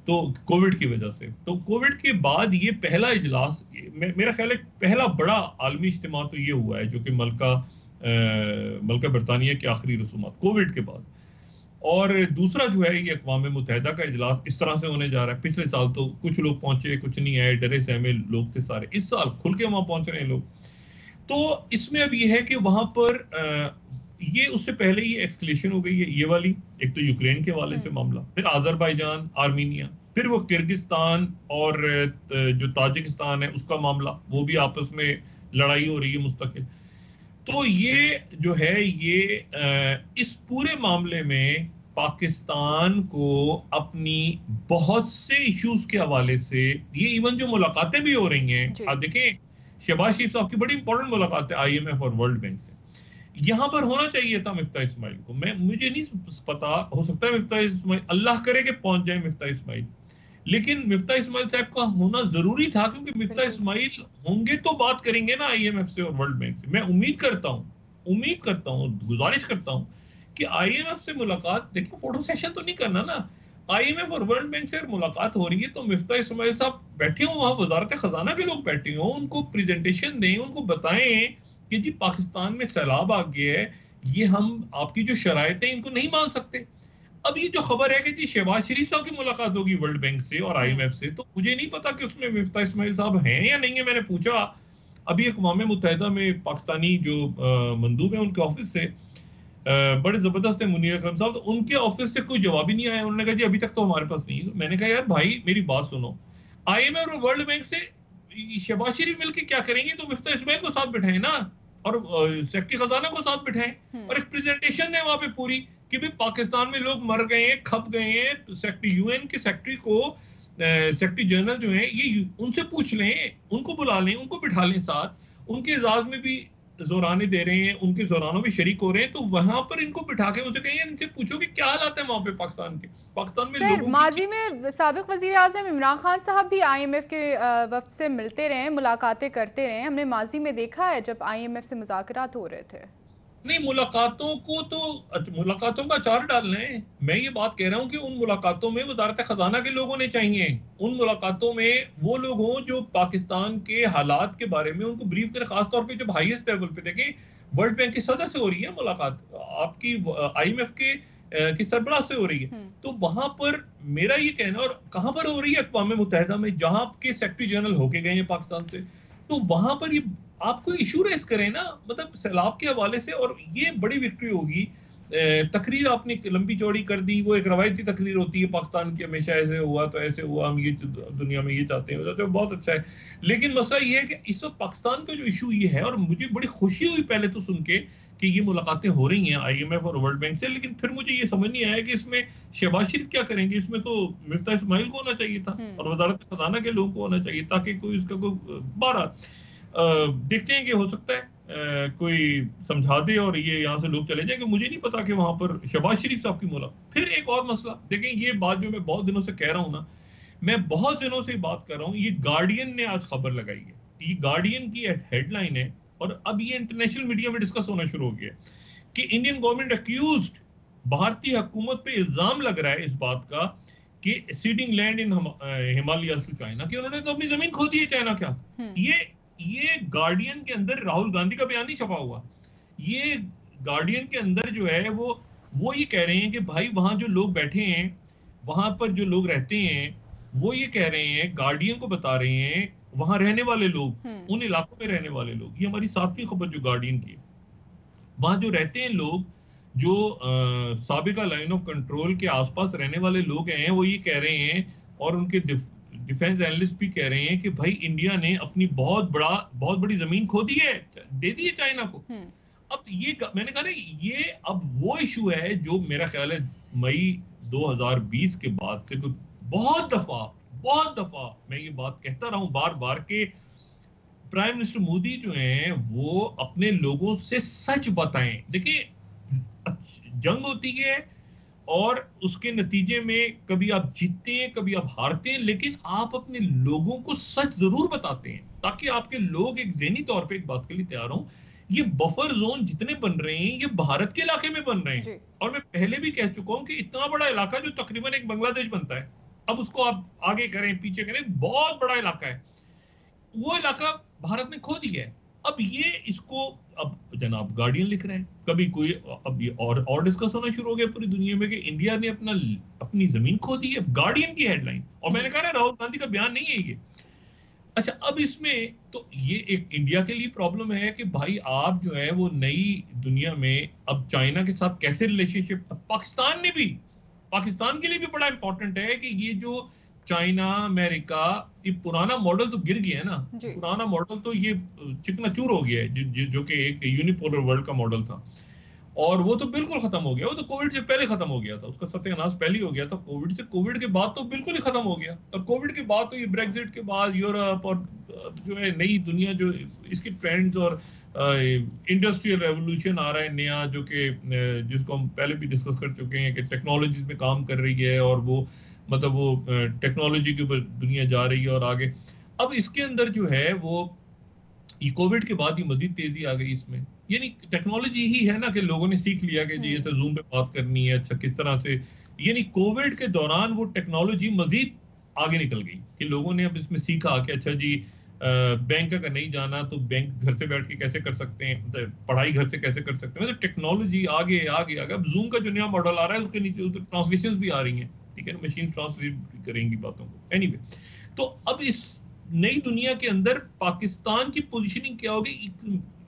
तो कोविड की वजह से। तो कोविड के बाद ये पहला इजलास, मेरा ख्याल है पहला बड़ा आलमी इज्तिमा तो ये हुआ है जो कि मलका बरतानिया के आखिरी रसूमात कोविड के बाद। और दूसरा जो है ये अक़वाम मुत्तहिदा का इजलास इस तरह से होने जा रहा है। पिछले साल तो कुछ लोग पहुंचे, कुछ नहीं आए, डरे सहमे लोग थे सारे, इस साल खुल के वहां पहुंच रहे हैं लोग। तो इसमें अब ये है कि वहां पर ये उससे पहले ही एक्सक्लेशन हो गई है ये वाली, एक तो यूक्रेन के वाले से मामला, फिर आज़रबाईजान, आर्मीनिया, फिर वो किर्गिस्तान और जो ताजिकिस्तान है उसका मामला, वो भी आपस में लड़ाई हो रही है मुस्तकिल। तो ये जो है ये इस पूरे मामले में पाकिस्तान को अपनी बहुत से इश्यूज के हवाले से, ये इवन जो मुलाकातें भी हो रही हैं, आप देखें शहबाज शरीफ साहब की बड़ी इंपॉर्टेंट मुलाकात है IMF और वर्ल्ड बैंक से, यहां पर होना चाहिए था मिफ्ता इस्माइल को। मुझे नहीं पता, हो सकता है मिफ्ता इस्माइल, अल्लाह करे कि पहुंच जाए मिफ्ता इस्माइल, लेकिन मिफ्ता इस्माइल साहब का होना जरूरी था, क्योंकि मिफ्ता इस्माइल होंगे तो बात करेंगे ना IMF से और वर्ल्ड बैंक से। मैं उम्मीद करता हूं, गुजारिश करता हूं कि IMF से मुलाकात, देखो फोटो सेशन तो नहीं करना ना, IMF और वर्ल्ड बैंक से मुलाकात हो रही है तो मिफ्ता इस्माइल साहब बैठे हो वहां, वजारत खजाना के लोग बैठे हो, उनको प्रेजेंटेशन दें, उनको बताएं कि जी पाकिस्तान में सैलाब आ गया है, ये हम आपकी जो शराइत है इनको नहीं मान सकते। अब ये जो खबर है कि जी शहबाज शरीफ साहब की मुलाकात होगी वर्ल्ड बैंक से और IMF से, तो मुझे नहीं पता कि उसमें मिफ्ता इस्माइल साहब हैं या नहीं है। मैंने पूछा अभी अक़वाम मुत्तहिदा में पाकिस्तानी जो मंदूब है उनके ऑफिस से, बड़े जबरदस्त है मुनीर अकरम साहब, तो उनके ऑफिस से कोई जवाब ही नहीं आया। उन्होंने कहा जी अभी तक तो हमारे पास नहीं है। मैंने कहा यार भाई मेरी बात सुनो, IMF और वर्ल्ड बैंक से शहबाज शरीफ मिलकर क्या करेंगे, तो मिफ्ता इस्माइल को साथ बिठाएं ना, और सेक्रेटरी खजाना को साथ बिठाएं और एक प्रेजेंटेशन है वहां पे पूरी कि भाई पाकिस्तान में लोग मर गए हैं, खप गए हैं, सेक्रेटरी UN के सेक्रेटरी को, सेक्रेटरी जनरल जो है ये, उनसे पूछ लें, उनको बुला लें, उनको बिठा लें साथ, उनके इजाज में भी जोराने दे रहे हैं, उनके जोरानों में शरीक हो रहे हैं, तो वहां पर इनको बिठा के उनसे कहिए, इनसे पूछो कि क्या हालात है वहां पे पाकिस्तान के। पाकिस्तान में सर माजी में साबिक वजीर आजम इमरान खान साहब भी IMF के वफ्द से मिलते रहे, मुलाकातें करते रहे, हमने माजी में देखा है जब IMF से मुज़ाकरात हो रहे थे। नहीं, मुलाकातों को तो मुलाकातों का अचार डालना है। मैं ये बात कह रहा हूं कि उन मुलाकातों में वजारत खजाना के लोग होने चाहिए, उन मुलाकातों में वो लोग हों जो पाकिस्तान के हालात के बारे में उनको ब्रीफ करें, खासतौर पे जब हाईएस्ट लेवल पे। देखें वर्ल्ड बैंक के सदस्य से हो रही है मुलाकात, आपकी IMF के सरबराह से हो रही है, तो वहां पर मेरा ये कहना, और कहां पर हो रही है, अक़वाम मुत्तहिदा में, जहां के सेक्रेटरी जनरल होके गए हैं पाकिस्तान से, तो वहां पर ये आपको इशू रेस करें ना, मतलब सैलाब के हवाले से, और ये बड़ी विक्ट्री होगी। तकरीर आपने लंबी चौड़ी कर दी, वो एक रवायती तकरीर होती है पाकिस्तान की, हमेशा ऐसे हुआ तो ऐसे हुआ, हम ये दुनिया में ये चाहते हैं, बहुत अच्छा है। लेकिन मसला ये है कि इस वक्त पाकिस्तान का जो इशू ये है, और मुझे बड़ी खुशी हुई पहले तो सुन के कि ये मुलाकातें हो रही हैं IMF और वर्ल्ड बैंक से, लेकिन फिर मुझे ये समझ नहीं आया कि इसमें शहबाज शरीफ क्या करेंगे। इसमें तो मिफ्ता इस्माइल को होना चाहिए था और वजारत खजाना के लोगों को होना चाहिए, ताकि कोई इसका कोई बारह देखते हैं कि हो सकता है कोई समझा दे और ये यहाँ से लोग चले जाएंगे। मुझे नहीं पता कि वहां पर शहबाज शरीफ साहब की मुलाकात। फिर एक और मसला देखें, ये बात जो मैं बहुत दिनों से कह रहा हूं ना, मैं बहुत दिनों से बात कर रहा हूं, ये गार्डियन ने आज खबर लगाई है, ये गार्डियन की हेडलाइन है, और अब ये इंटरनेशनल मीडिया में डिस्कस होना शुरू हो गया कि इंडियन गवर्नमेंट अक्यूज्ड, भारतीय हुकूमत पे इल्जाम लग रहा है इस बात का कि ceding land in Himalaya to China, कि उन्होंने तो अपनी जमीन खो दी है चाइना क्या। ये गार्डियन के अंदर राहुल गांधी का बयान नहीं छपा हुआ, ये गार्डियन के अंदर जो है वो ये कह रहे हैं कि भाई वहां जो लोग बैठे हैं, वहां पर जो लोग रहते हैं, वो ये कह रहे हैं, गार्डियन को बता रहे हैं, वहां रहने वाले लोग, उन इलाकों में रहने वाले लोग, ये हमारी 7वीं खबर जो गार्डियन की, वहां जो रहते हैं लोग, जो साबिका लाइन ऑफ कंट्रोल के आसपास रहने वाले लोग हैं, वो ये कह रहे हैं, और उनके डिफेंस एनालिस्ट भी कह रहे हैं कि भाई इंडिया ने अपनी बहुत बड़ी जमीन खो दी है, दे दी है चाइना को। अब ये मैंने कहा ना, ये अब वो इशू है जो मेरा ख्याल है मई 2020 के बाद से बहुत दफा मैं ये बात कहता रहा हूं बार बार के प्राइम मिनिस्टर मोदी जो हैं वो अपने लोगों से सच बताएं। देखिए जंग होती है और उसके नतीजे में कभी आप जीतते हैं, कभी आप हारते हैं, लेकिन आप अपने लोगों को सच जरूर बताते हैं ताकि आपके लोग एक ज़हनी तौर पे एक बात के लिए तैयार हों। ये बफर जोन जितने बन रहे हैं, ये भारत के इलाके में बन रहे हैं, और मैं पहले भी कह चुका हूं कि इतना बड़ा इलाका जो तकरीबन एक बांग्लादेश बनता है, अब उसको आप आगे करें पीछे करें, बहुत बड़ा इलाका है, वो इलाका भारत ने खो दिया है। अब ये इसको अब जनाब गार्डियन लिख रहे हैं, कभी कोई अब ये और डिस्कस होना शुरू हो गया पूरी दुनिया में कि इंडिया ने अपनी जमीन खो दी है, गार्डियन की हेडलाइन। और मैंने कहा राहुल गांधी का बयान नहीं है ये। अच्छा, अब इसमें तो ये एक इंडिया के लिए प्रॉब्लम है कि भाई आप जो है वो नई दुनिया में अब चाइना के साथ कैसे रिलेशनशिप, पाकिस्तान के लिए भी बड़ा इंपॉर्टेंट है कि ये जो चाइना अमेरिका, ये पुराना मॉडल तो गिर गया है ना, पुराना मॉडल तो ये चिकनाचूर हो गया है जो कि एक यूनिपोलर वर्ल्ड का मॉडल था। और वो तो बिल्कुल खत्म हो गया, वो तो कोविड से पहले खत्म हो गया था, उसका सत्यानाश पहले ही हो गया था कोविड से। कोविड के बाद तो बिल्कुल ही खत्म हो गया, और कोविड के बाद तो ये ब्रेक्जिट के बाद यूरोप और जो है नई दुनिया, जो इसके ट्रेंड्स और इंडस्ट्रियल रेवोल्यूशन आ रहा है नया, जो कि जिसको हम पहले भी डिस्कस कर चुके हैं कि टेक्नोलॉजीज में काम कर रही है, और वो मतलब वो टेक्नोलॉजी के ऊपर दुनिया जा रही है और आगे। अब इसके अंदर जो है वो ये कोविड के बाद ही मजीद तेजी आ गई इसमें, यानी टेक्नोलॉजी ही है ना कि लोगों ने सीख लिया कि जी ये तो जूम पे बात करनी है, अच्छा किस तरह से, यानी कोविड के दौरान वो टेक्नोलॉजी मजीद आगे निकल गई कि लोगों ने अब इसमें सीखा कि अच्छा जी बैंक का नहीं जाना तो बैंक घर से बैठ के कैसे कर सकते हैं, मतलब पढ़ाई घर से कैसे कर सकते हैं, मतलब टेक्नोलॉजी आगे आगे आगे। अब जूम का जो नया मॉडल आ रहा है उसके नीचे ट्रांसलेशन भी आ रही हैं, ठीक है, मशीन ट्रांसलेट करेंगी बातों को। एनीवे, तो अब इस नई दुनिया के अंदर पाकिस्तान की पोजीशनिंग क्या होगी,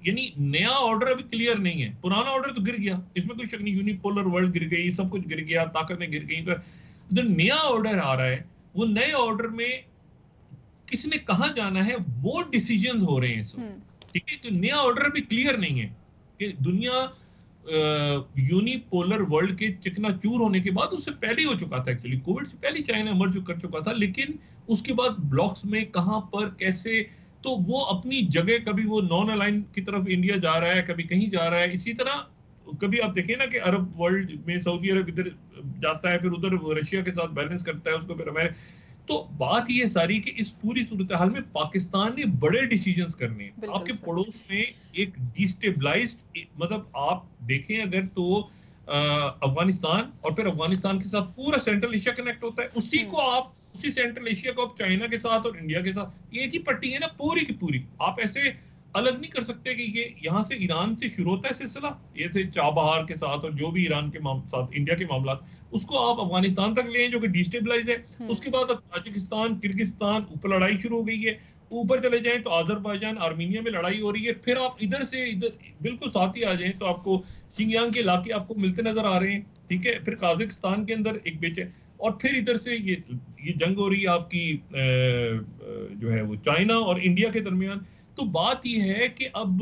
यानी नया ऑर्डर अभी क्लियर नहीं है, पुराना ऑर्डर तो गिर गया, इसमें कोई शक नहीं, यूनिपोलर वर्ल्ड गिर गई, सब कुछ गिर गया, ताकतें गिर गई, तो जो नया ऑर्डर आ रहा है वो नए ऑर्डर में किसने कहां जाना है वो डिसीजंस हो रहे हैं इस वक्त, ठीक है। तो नया ऑर्डर अभी क्लियर नहीं है कि दुनिया यूनिपोलर वर्ल्ड के चिकनाचूर होने के बाद, उससे पहले ही हो चुका था एक्चुअली, कोविड से पहले चाइना मर्ज कर चुका था, लेकिन उसके बाद ब्लॉक्स में कहां पर कैसे, तो वो अपनी जगह, कभी वो नॉन अलाइन की तरफ इंडिया जा रहा है, कभी कहीं जा रहा है। इसी तरह कभी आप देखें ना कि अरब वर्ल्ड में सऊदी अरब इधर जाता है, फिर उधर रशिया के साथ बैलेंस करता है उसको, फिर अमेरिका। तो बात ये सारी कि इस पूरी सूरत हाल में पाकिस्तान ने बड़े डिसीजंस करने हैं। आपके पड़ोस में एक डिस्टेबलाइज्ड, मतलब आप देखें अगर तो अफगानिस्तान, और फिर अफगानिस्तान के साथ पूरा सेंट्रल एशिया कनेक्ट होता है, उसी को आप, उसी सेंट्रल एशिया को आप चाइना के साथ और इंडिया के साथ एक ही पट्टी है ना पूरी की पूरी, आप ऐसे अलग नहीं कर सकते कि ये यहाँ से ईरान से शुरू होता है सिलसिला, ये से चाबहार के साथ और जो भी ईरान के साथ इंडिया के मामला, उसको आप अफगानिस्तान तक ले जो कि डिस्टेबलाइज है। उसके बाद अब ताजिकिस्तान, किर्गिस्तान, ऊपर लड़ाई शुरू हो गई है, ऊपर चले जाएं तो आजरबाईजान, आर्मीनिया में लड़ाई हो रही है, फिर आप इधर से इधर बिल्कुल साथ ही आ जाएं तो आपको शिंगयांग के इलाके आपको मिलते नजर आ रहे हैं, ठीक है। फिर काजाकिस्तान के अंदर एक बेच है, और फिर इधर से ये जंग हो रही है आपकी जो है वो चाइना और इंडिया के दरमियान। तो बात यह है कि अब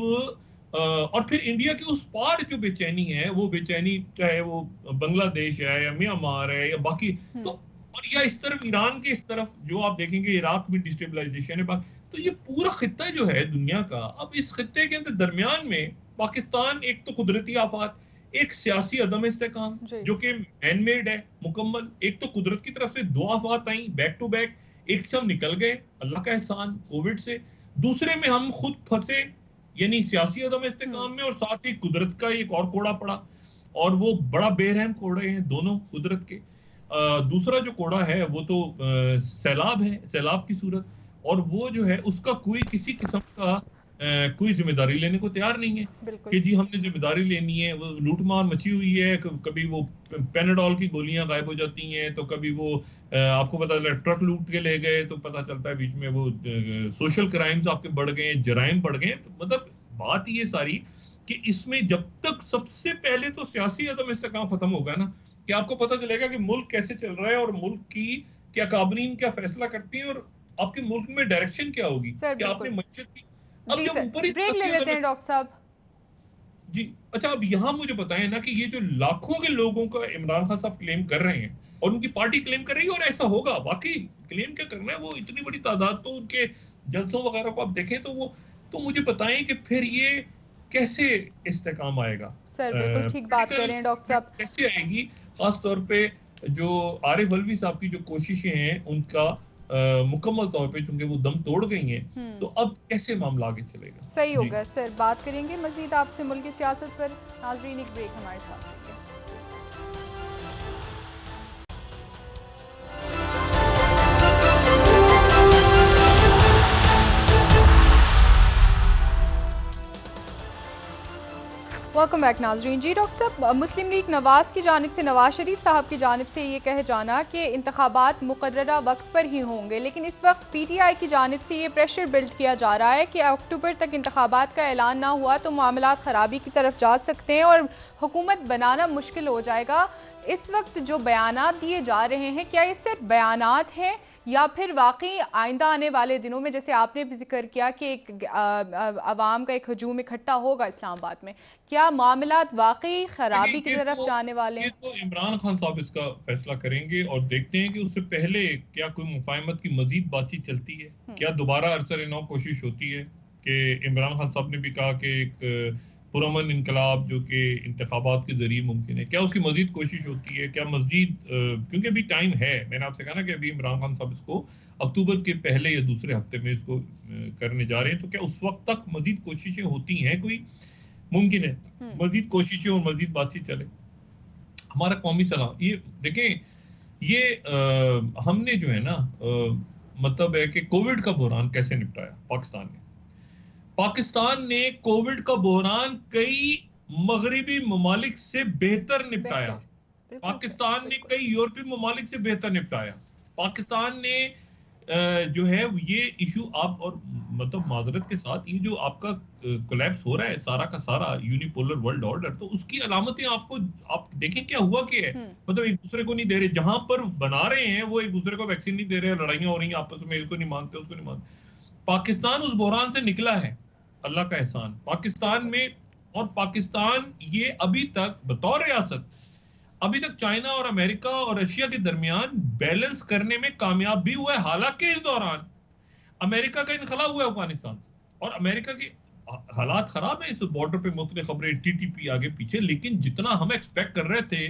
और फिर इंडिया के उस पार जो बेचैनी है, वो बेचैनी चाहे वो बांग्लादेश है या म्यांमार है या बाकी, तो और या इस तरफ ईरान के इस तरफ जो आप देखेंगे इराक में डिस्टेबलाइजेशन है, तो ये पूरा खित्ता जो है दुनिया का, अब इस खित्ते के अंदर दरमियान में पाकिस्तान, एक तो कुदरती आफात, एक सियासी अदम इस्तेकाम जो कि मैन मेड है मुकम्मल, एक तो कुदरत की तरफ से दो आफात आई बैक टू बैक, एक से हम निकल गए अल्लाह का एहसान कोविड से, दूसरे में हम खुद फंसे यानी सियासी अदम इस्तेकाम में, और साथ ही कुदरत का एक और कोड़ा पड़ा, और वो बड़ा बेरहम कोड़े हैं दोनों कुदरत के। दूसरा जो कोड़ा है वो तो सैलाब है, सैलाब की सूरत, और वो जो है उसका कोई किसी किस्म का कोई जिम्मेदारी लेने को तैयार नहीं है कि जी हमने जिम्मेदारी लेनी है। वो लूटमार मची हुई है, कभी वो पेनाडोल की गोलियां गायब हो जाती हैं, तो कभी वो आपको पता चला ट्रक लूट के ले गए, तो पता चलता है बीच में वो सोशल क्राइम्स आपके बढ़ गए, जराइम बढ़ गए। तो मतलब बात ये सारी कि इसमें जब तक सबसे पहले तो सियासी अदम इस्तेकाम खत्म होगा ना, कि आपको पता चलेगा कि मुल्क कैसे चल रहा है और मुल्क की क्या काबरीन क्या फैसला करती है और आपके मुल्क में डायरेक्शन क्या होगी कि आपने मस्जिद की। अब जब ऊपर ही ब्रेक ले लेते हैं डॉक्टर साहब जी। अच्छा, अब यहाँ मुझे बताएं ना कि ये जो लाखों के लोगों का इमरान खान साहब क्लेम कर रहे हैं और उनकी पार्टी क्लेम कर रही है, और ऐसा होगा वाकई, क्लेम क्या करना है, वो इतनी बड़ी तादाद, तो उनके जलसों वगैरह को आप देखें तो वो, तो मुझे बताएं कि फिर ये कैसे इस्तेकाम आएगा। सर बिल्कुल ठीक बात कर रहे हैं डॉक्टर साहब, कैसे आएगी, खास तौर पे जो आरिफ अलवी साहब की जो कोशिशें हैं उनका मुकम्मल तौर पे चूंकि वो दम तोड़ गई हैं, तो अब कैसे मामला आगे चलेगा। सही होगा सर, बात करेंगे मजीद आपसे मुल्क की सियासत पर। नाज़रीन एक ब्रेक हमारे साथ होगा। वेलकम बैक नाज़रीन। जी डॉक्टर साहब, मुस्लिम लीग नवाज की जानिब से, नवाज शरीफ साहब की जानिब से ये कहे जाना कि इंतखाबात मुकर्ररा वक्त पर ही होंगे, लेकिन इस वक्त पीटीआई की जानिब से ये प्रेशर बिल्ड किया जा रहा है कि अक्टूबर तक इंतखाबात का ऐलान ना हुआ तो मामलात खराबी की तरफ जा सकते हैं और हुकूमत बनाना मुश्किल हो जाएगा। इस वक्त जो बयानात दिए जा रहे हैं, क्या ये सिर्फ बयानात हैं या फिर वाकई आइंदा आने वाले दिनों में, जैसे आपने भी जिक्र किया कि एक अवाम का एक हजूम इकट्ठा होगा इस्लामाबाद में, क्या मामलात वाकई खराबी की तरफ जाने वाले ये हैं? तो इमरान खान साहब इसका फैसला करेंगे और देखते हैं कि उससे पहले क्या कोई मुफाहमत की मजीद बातचीत चलती है, क्या दोबारा अरसर नौ कोशिश होती है कि इमरान खान साहब ने भी कहा कि एक पुरअमन इनकलाब जो कि इंतखाबात के जरिए मुमकिन है, क्या उसकी मजीद कोशिश होती है, क्या मजीद क्योंकि अभी टाइम है, मैंने आपसे कहा ना कि अभी इमरान खान साहब इसको अक्टूबर के पहले या दूसरे हफ्ते में इसको करने जा रहे हैं, तो क्या उस वक्त तक मजीद कोशिशें होती हैं, कोई मुमकिन है मजीद कोशिशें और मजीद बातचीत चले। हमारा कौमी सलाम ये देखें, ये हमने जो है ना मतलब है कि कोविड का बहरान कैसे निपटाया पाकिस्तान ने कोविड का बहरान कई मगरिबी ममालिक से बेहतर निपटाया। पाकिस्तान ने कई यूरोपीय ममालिक से बेहतर निपटाया। पाकिस्तान ने जो है ये इशू आप और मतलब माजरत के साथ ये जो आपका कोलैप्स हो रहा है सारा का सारा यूनिपोलर वर्ल्ड ऑर्डर, तो उसकी अलामतें आपको आप देखें क्या हुआ क्या है, मतलब एक दूसरे को नहीं दे रहे, जहां पर बना रहे हैं वो एक दूसरे को वैक्सीन नहीं दे रहे, लड़ाइयां हो रही हैं आपस में, इसको नहीं मानते उसको नहीं मानते। पाकिस्तान उस बहरान से निकला है, अल्लाह का एहसान पाकिस्तान में। और पाकिस्तान ये अभी तक बतौर रियासत अभी तक चाइना और अमेरिका और रशिया के दरमियान बैलेंस करने में कामयाब भी हुआ है। हालांकि इस दौरान अमेरिका का इनखला हुआ है अफगानिस्तान से और अमेरिका की हालात खराब है इस बॉर्डर पे, मुख्तलिफ खबरें टीटीपी आगे पीछे, लेकिन जितना हम एक्सपेक्ट कर रहे थे,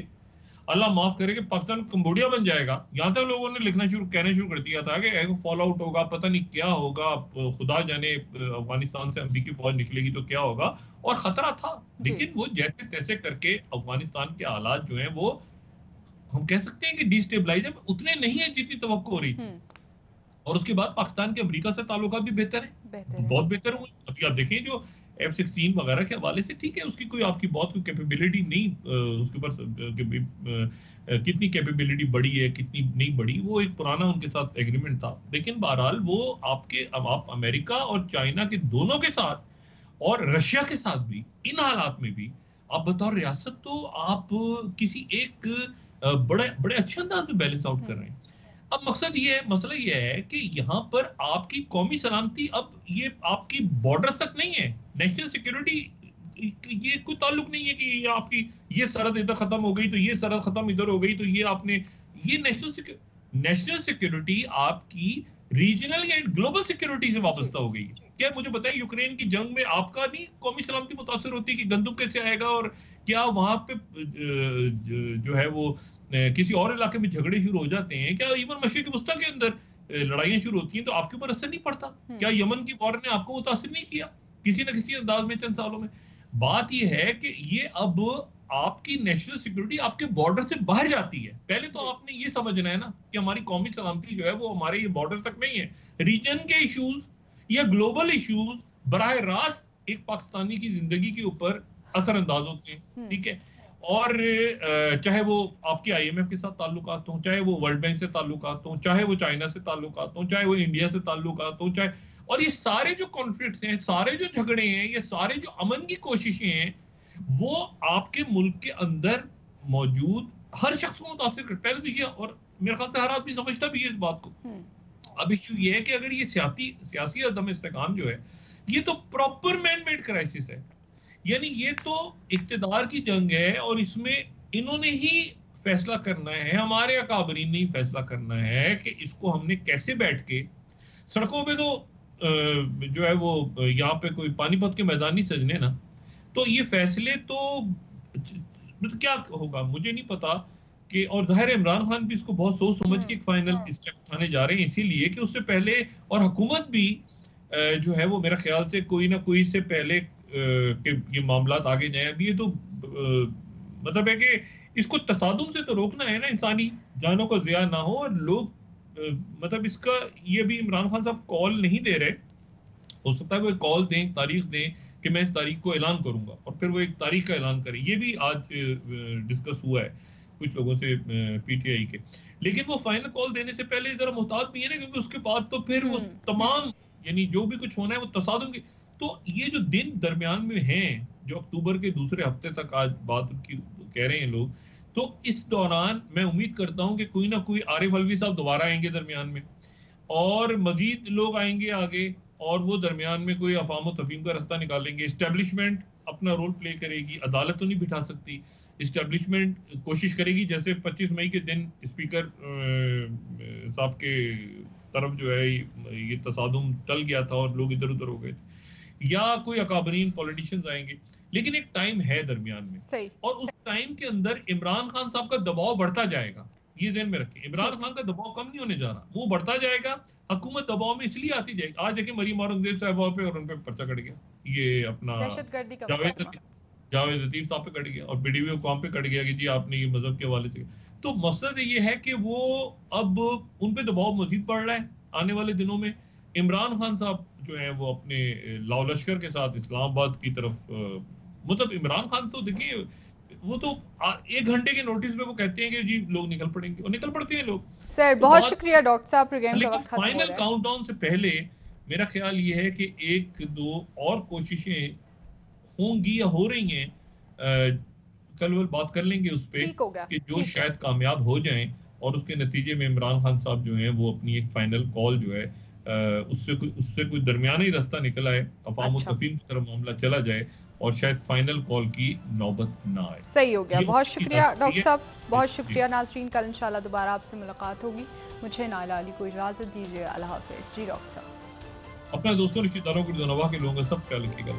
अल्लाह माफ करे कि पाकिस्तान कंबोडिया बन जाएगा, यहां तक लोगों ने कहना शुरू कर दिया था कि फॉल आउट होगा, पता नहीं क्या होगा, खुदा जाने अफगानिस्तान से अमेरिकी फौज निकलेगी तो क्या होगा, और खतरा था। लेकिन वो जैसे तैसे करके अफगानिस्तान के हालात जो हैं वो हम कह सकते हैं कि डिस्टेबलाइज है, उतने नहीं है जितनी तवक्को हो रही थी। और उसके बाद पाकिस्तान के अमेरिका से ताल्लुकात भी बेहतर है, बहुत बेहतर हुए। अभी आप देखें जो F-16 वगैरह के हवाले से, ठीक है उसकी कोई आपकी बहुत कोई कैपेबिलिटी नहीं, उसके ऊपर कितनी कैपेबिलिटी बढ़ी है कितनी नहीं बढ़ी, वो एक पुराना उनके साथ एग्रीमेंट था। लेकिन बहरहाल वो आपके आप अमेरिका और चाइना के दोनों के साथ और रशिया के साथ भी इन हालात में भी आप बतौर रियासत तो आप किसी एक बड़े बड़े अच्छे अंदाज में बैलेंस आउट कर रहे हैं। अब मकसद ये है, मसला ये है कि यहाँ पर आपकी कौमी सलामती अब ये आपकी बॉर्डर तक नहीं है, नेशनल सिक्योरिटी ये कोई ताल्लुक नहीं है कि ये आपकी ये सरहद इधर खत्म हो गई तो ये सरहद खत्म इधर हो गई तो ये आपने ये नेशनल सिक्योरिटी आपकी रीजनल या ग्लोबल सिक्योरिटी से वाबस्ता हो गई है। क्या मुझे बताएं, यूक्रेन की जंग में आपका नहीं कौमी सलामती मुतासर होती कि गंदुक कैसे आएगा, और क्या वहां पे जो है वो किसी और इलाके में झगड़े शुरू हो जाते हैं, क्या इवन मशरिक वस्ता के अंदर लड़ाइयां शुरू होती हैं तो आपके ऊपर असर नहीं पड़ता? क्या यमन की वॉर ने आपको मुतासिर नहीं किया किसी ना किसी अंदाज में चंद सालों में? बात यह है कि ये अब आपकी नेशनल सिक्योरिटी आपके बॉर्डर से बाहर जाती है। पहले तो आपने ये समझना है ना कि हमारी कौमी सलामती जो है वो हमारे ये बॉर्डर तक नहीं है, रीजन के इश्यूज या ग्लोबल इश्यूज बराह रास्त एक पाकिस्तानी की जिंदगी के ऊपर असरअंदाज होते हैं, ठीक है। और चाहे वो आपके IMF के साथ ताल्लुकात हों, चाहे वो वर्ल्ड बैंक से ताल्लुकात हों, चाहे वो चाइना से ताल्लुकात हों, चाहे वो इंडिया से ताल्लुकात हों, चाहे, और ये सारे जो कॉन्फ्लिक्ट्स हैं, सारे जो झगड़े हैं, ये सारे जो अमन की कोशिशें हैं, वो आपके मुल्क के अंदर मौजूद हर शख्स को मुतासिर कर, पहले तो ये, और मेरे ख्याल से हर आदमी समझता भी है इस बात को। अब इश्यू ये है कि अगर ये सियासी अदम इस्तेकाम जो है ये तो प्रॉपर मैन मेड क्राइसिस है, यानी ये तो इक्तदार की जंग है और इसमें इन्होंने ही फैसला करना है, हमारे अकाबरीन ने ही फैसला करना है कि इसको हमने कैसे बैठ के सड़कों पे तो जो है वो यहाँ पे कोई पानीपत के मैदान नहीं सजने ना, तो ये फैसले तो मतलब क्या होगा मुझे नहीं पता कि, और जाहिर इमरान खान भी इसको बहुत सोच समझ के एक फाइनल स्टेप उठाने जा रहे हैं, इसीलिए कि उससे पहले, और हुकूमत भी जो है वो मेरा ख्याल से कोई ना कोई से पहले कि ये मामलात आगे जाए। अब ये तो मतलब है कि इसको तसादुम से तो रोकना है ना, इंसानी जानों का ज़िया ना हो, और लोग मतलब इसका ये भी इमरान खान साहब कॉल नहीं दे रहे, हो सकता है वो एक कॉल दें, तारीख दें कि मैं इस तारीख को ऐलान करूंगा, और फिर वो एक तारीख का ऐलान करें। ये भी आज डिस्कस हुआ है कुछ लोगों से PTI के, लेकिन वो फाइनल कॉल देने से पहले जरा मुहतात भी है ना, क्योंकि उसके बाद तो फिर वो तमाम यानी जो भी कुछ होना है वो तसादुम की, तो ये जो दिन दरमियान में हैं जो अक्टूबर के दूसरे हफ्ते तक आज बात की कह रहे हैं लोग, तो इस दौरान मैं उम्मीद करता हूं कि कोई ना कोई आरिफ अलवी साहब दोबारा आएंगे दरमियान में, और मजीद लोग आएंगे आगे और वो दरमियान में कोई अफाम तफहीम का रास्ता निकालेंगे। इस्टेब्लिशमेंट अपना रोल प्ले करेगी, अदालत तो नहीं बिठा सकती। इस्टेब्लिशमेंट कोशिश करेगी, जैसे 25 मई के दिन स्पीकर साहब के तरफ जो है ये तसादुम टल गया था और लोग इधर उधर हो गए थे, या कोई अकाबरीन पॉलिटिशियंस आएंगे, लेकिन एक टाइम है दरमियान में सही। और उस टाइम के अंदर इमरान खान साहब का दबाव बढ़ता जाएगा। ये ज़हन में रखें, इमरान खान का दबाव कम नहीं होने जा रहा, वो बढ़ता जाएगा। हुकूमत दबाव में इसलिए आती जाएगी। आज देखिए मरीम औरंगजेब साहब पे और उन पे पर्चा कट गया, ये अपना दहशतगर्दी का जावेद मुकदमा। जावेद लतीफ साहब पे कट गया और पीडीपी कौम पे कट गया कि जी आपने ये मजहब के हवाले से। तो मकसद ये है कि वो अब उन पे दबाव मजीद बढ़ रहा है आने वाले दिनों में। इमरान खान साहब जो है वो अपने लाव लश्कर के साथ इस्लामाबाद की तरफ मतलब इमरान खान तो देखिए वो तो 1 घंटे के नोटिस पे वो कहते हैं कि जी लोग निकल पड़ेंगे और निकल पड़ते हैं लोग। सर तो बहुत बात, शुक्रिया डॉक्टर साहब, प्रोग्राम का लेकिन वक्त खत्म हो फाइनल रहा है। काउंटडाउन से पहले मेरा ख्याल ये है कि 1-2 और कोशिशें होंगी या हो रही हैं। कल वो बात कर लेंगे उस पे ठीक होगा, कि जो ठीक है। शायद कामयाब हो जाएं और उसके नतीजे में इमरान खान साहब जो हैं वो अपनी एक फाइनल कॉल जो है उससे कोई दरमियानी रास्ता निकल आए, अवाम अच्छा, तफहीम की तरफ मामला चला जाए और शायद फाइनल कॉल की नौबत ना आए। सही हो गया। ये बहुत उम्मीद की जा शुक्रिया सकती डॉक्टर है। साहब, जी बहुत जी शुक्रिया नाजरीन। कल इंशाल्लाह दोबारा आपसे मुलाकात होगी। मुझे नाइला अली को इजाज़त दीजिए। अल्लाह हाफिज़। जी डॉक्टर साहब। अपने दोस्तों रिश्तेदारों को, जो नवा के लोगों का सब ख्याल रखिएगा।